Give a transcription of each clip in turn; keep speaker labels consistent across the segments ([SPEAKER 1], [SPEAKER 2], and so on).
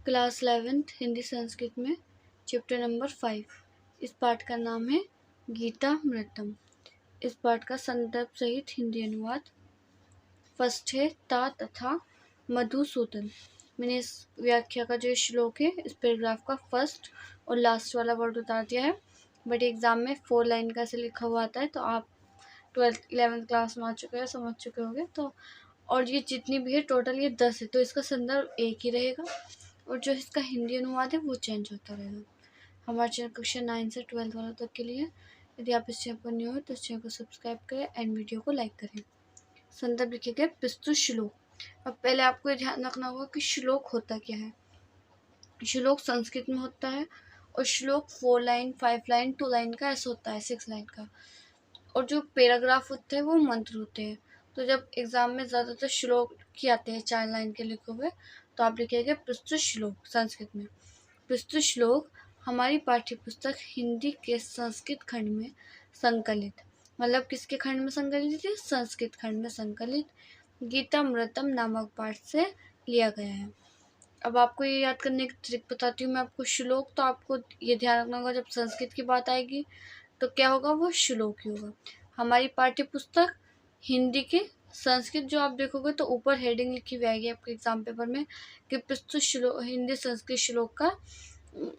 [SPEAKER 1] Class 11th Hindi Sanskrit में chapter number 5। इस पाठ का नाम है गीतामृतम। इस पाठ का संदर्भ सहित हिंदी अनुवाद। फर्स्ट है ता तथा मधुसूदन। मैंने इस व्याख्या का जो श्लोक है इस पैराग्राफ का फर्स्ट और लास्ट वाला वर्ड उतार दिया है, बट एग्जाम में 4 लाइन का ऐसे लिखा हुआ आता है, तो आप 12th 11th क्लास में आ चुके हैं, समझ चुके होंगे। तो और ये जितनी भी है टोटल ये 10 है, तो इसका संदर्भ एक ही रहेगा और जो इसका हिंदी अनुवाद है वो चेंज होता रहेगा। हमारे चैनल कक्षा 9 से 12 वालों तक के लिए, यदि आप इस चैनल पर न्यू हो तो इस चैनल को सब्सक्राइब करें एंड वीडियो को लाइक करें। संदर्भ लिखे गए प्रस्तुत श्लोक। अब पहले आपको ध्यान रखना होगा कि श्लोक होता क्या है। श्लोक संस्कृत में होता है और श्लोक 4 लाइन 5 लाइन 2 लाइन का ऐसा होता है, 6 लाइन का। और जो पैराग्राफ होते हैं वो मंत्र होते हैं। तो जब एग्जाम में ज़्यादातर श्लोक ही आते हैं 4 लाइन के लिखे हुए, तो आप लिखेंगे प्रस्तुत श्लोक संस्कृत में। प्रस्तुत श्लोक हमारी पाठ्य पुस्तक हिंदी के संस्कृत खंड में संकलित, मतलब किसके खंड में संकलित है? संस्कृत खंड में संकलित गीतामृतम नामक पाठ से लिया गया है। अब आपको ये याद करने की ट्रिक बताती हूँ मैं आपको। श्लोक तो आपको ये ध्यान रखना होगा, जब संस्कृत की बात आएगी तो क्या होगा? वो श्लोक ही होगा। हमारी पाठ्य पुस्तक हिंदी के संस्कृत, जो आप देखोगे तो ऊपर हेडिंग लिखी हुई आएगी आपके एग्जाम पेपर में कि प्रस्तुत श्लोक हिंदी संस्कृत श्लोक का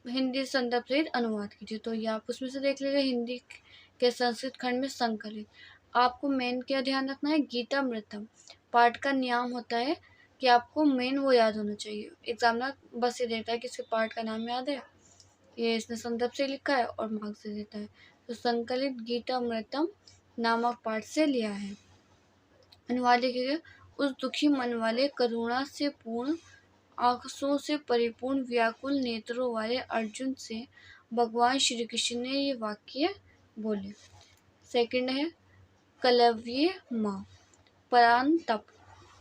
[SPEAKER 1] हिंदी संदर्भ सहित अनुवाद कीजिए। तो ये आप उसमें से देख लीजिए, हिंदी के संस्कृत खंड में संकलित। आपको मेन क्या ध्यान रखना है? गीतामृतम पाठ का नियम होता है कि आपको मेन वो याद होना चाहिए। एग्जामिनर बस ये देता है कि इसके पाठ का नाम याद है, ये इसने संदर्भ से लिखा है और मार्क्स से देता है। तो संकलित गीतामृतम नामक पाठ से लिया है। अनुवाद लिखेगा उस दुखी मन वाले, करुणा से पूर्ण, आंसुओं से परिपूर्ण, व्याकुल नेत्रों वाले अर्जुन से भगवान श्री कृष्ण ने ये वाक्य बोले। सेकंड है कलव्य माँ परान तप।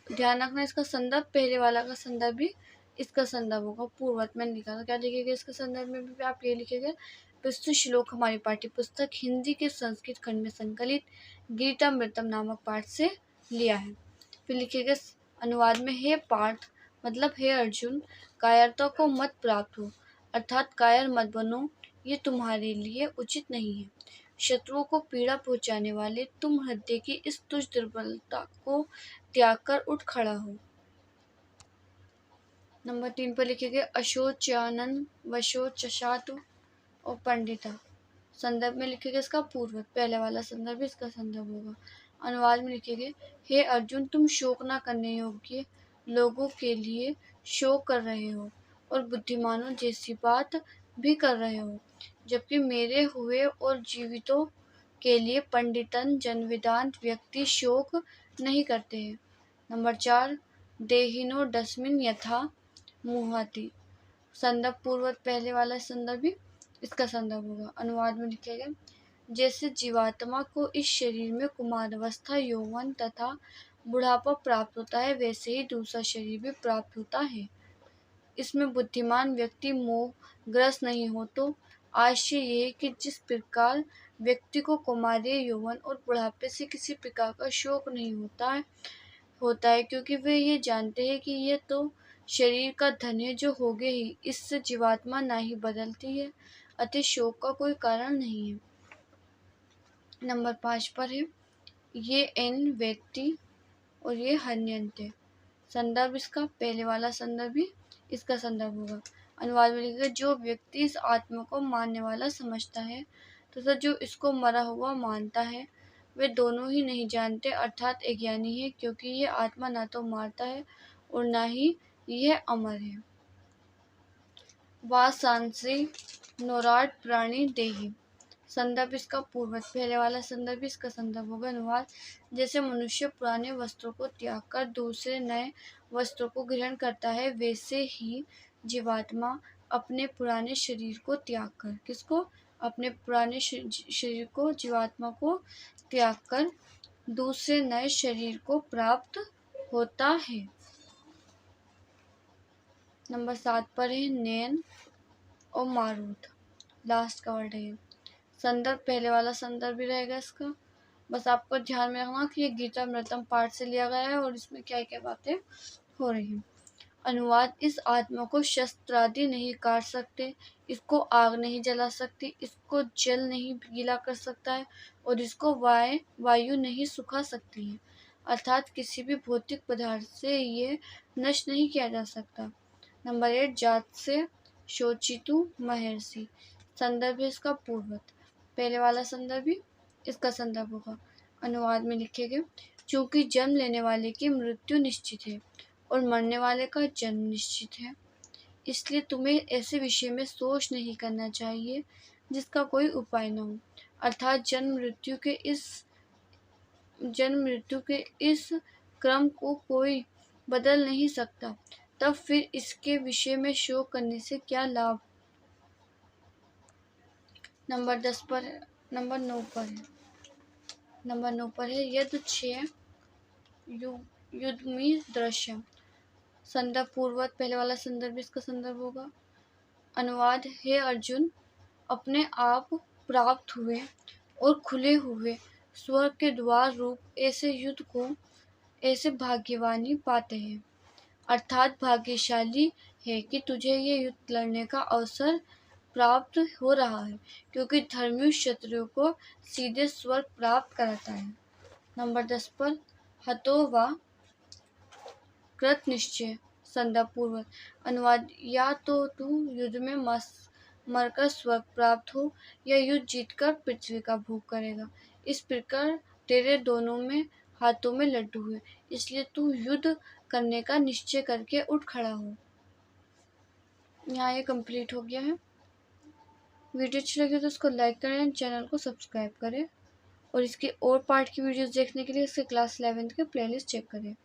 [SPEAKER 1] ध्यान रखना इसका संदर्भ पहले वाला का संदर्भ भी इसका संदर्भ होगा। पूर्वत में लिखा, क्या लिखेगा इसका संदर्भ में भी आप ये लिखेंगे प्रस्तुत श्लोक हमारी पाठ्य पुस्तक हिंदी के संस्कृत खंड में संकलित गीतामृतम नामक पाठ से लिया है। फिर लिखेगा अनुवाद में, हे पार्थ मतलब हे अर्जुन, कायरता को मत प्राप्त हो, अर्थात कायर मत बनो, ये तुम्हारे लिए उचित नहीं है। शत्रुओं को पीड़ा पहुंचाने वाले तुम हृदय की इस तुच्छ दुर्बलता को त्याग कर उठ खड़ा हो। नंबर 3 पर लिखेंगे अशोचानन वशोचशातु और पंडिता। संदर्भ में लिखेंगे इसका पूर्वक, पहले वाला संदर्भ इसका संदर्भ होगा। अनुवाद में लिखेंगे, हे अर्जुन तुम शोक न करने योग्य लोगों के लिए शोक कर रहे हो और बुद्धिमानों जैसी बात भी कर रहे हो, जबकि मेरे हुए और जीवितों के लिए पंडितन जनवेदांत व्यक्ति शोक नहीं करते हैं। नंबर 4 देहिनो डस्मिन यथा मुहाति। संदर्भ पूर्वक, पहले वाला संदर्भ भी इसका संदर्भ होगा। अनुवाद में लिखेगा, जैसे जीवात्मा को इस शरीर में कुमारावस्था, यौवन तथा बुढ़ापा प्राप्त होता है, वैसे ही दूसरा शरीर भी प्राप्त होता है। इसमें बुद्धिमान व्यक्ति मोहग्रस्त नहीं हो। तो आशय ये है कि जिस प्रकार व्यक्ति को कुमारी, यौवन और बुढ़ापे से किसी प्रकार का शोक नहीं होता है क्योंकि वे ये जानते हैं कि ये तो शरीर का धन है जो होगे ही, इससे जीवात्मा ना ही बदलती है, अतः शोक का कोई कारण नहीं है। नंबर 5 पर है ये एन व्यक्ति और ये हन्यन्ते। संदर्भ इसका पहले वाला संदर्भ भी इसका संदर्भ होगा। अनुवाद में लिखेगा, जो व्यक्ति इस आत्मा को मारने वाला समझता है तथा जो इसको मरा हुआ मानता है, वे दोनों ही नहीं जानते अर्थात अज्ञानी है, क्योंकि ये आत्मा ना तो मारता है और ना ही यह अमर है। वासांसी नोराट प्राणी देही। संदर्भ इसका पूर्वज, पहले वाला संदर्भ इसका संदर्भ होगा। अनुवाद, जैसे मनुष्य पुराने वस्त्रों को त्याग कर दूसरे नए वस्त्रों को ग्रहण करता है, वैसे ही जीवात्मा अपने पुराने शरीर को त्याग कर, किसको? अपने पुराने शरीर को, जीवात्मा को त्याग कर दूसरे नए शरीर को प्राप्त होता है। नंबर 7 पर है नयन और मारुत। लास्ट का वर्ड है। संदर्भ पहले वाला संदर्भ भी रहेगा इसका। बस आपको ध्यान में रखना कि ये गीतामृतम पाठ से लिया गया है और इसमें क्या क्या बातें हो रही हैं। अनुवाद इस आत्मा को शस्त्रादि नहीं काट सकते, इसको आग नहीं जला सकती, इसको जल नहीं गीला कर सकता है और इसको वायु नहीं सुखा सकती है। अर्थात किसी भी भौतिक पदार्थ से ये नष्ट नहीं किया जा सकता। नंबर 8 जात से शोचितु महर्षि। संदर्भ है इसका पूर्वत। पहले वाला संदर्भ भी इसका संदर्भ होगा। अनुवाद में लिखेंगे चूंकि जन्म लेने वाले की मृत्यु निश्चित है और मरने वाले का जन्म निश्चित है, इसलिए तुम्हें ऐसे विषय में सोच नहीं करना चाहिए जिसका कोई उपाय न हो। अर्थात जन्म मृत्यु के इस क्रम को कोई बदल नहीं सकता, तब फिर इसके विषय में शोक करने से क्या लाभ। नंबर 9 पर है यद छे युद्धमी दृश्य। संदर्भ पूर्वक। पहले वाला संदर्भ इसका संदर्भ होगा। अनुवाद हे अर्जुन, अपने आप प्राप्त हुए और खुले हुए स्वर्ग के द्वार रूप ऐसे युद्ध को ऐसे भाग्यवानी पाते हैं। अर्थात भाग्यशाली है कि तुझे ये युद्ध लड़ने का अवसर प्राप्त हो रहा है, क्योंकि धर्मी क्षत्रियों को सीधे स्वर्ग प्राप्त कराता है। नंबर 10 पर हतो वा कृत निश्चय। संदर्भ पूर्वक। अनुवाद या तो तू युद्ध में मरकर स्वर्ग प्राप्त हो या युद्ध जीतकर पृथ्वी का भोग करेगा। इस प्रकार तेरे दोनों में हाथों में लड्डू हुए, इसलिए तू युद्ध करने का निश्चय करके उठ खड़ा हो। यहाँ ये कंप्लीट हो गया है। वीडियो अच्छी लगी तो उसको लाइक करें, चैनल को सब्सक्राइब करें और इसके और पार्ट की वीडियोस देखने के लिए इसके क्लास 11 के प्लेलिस्ट चेक करें।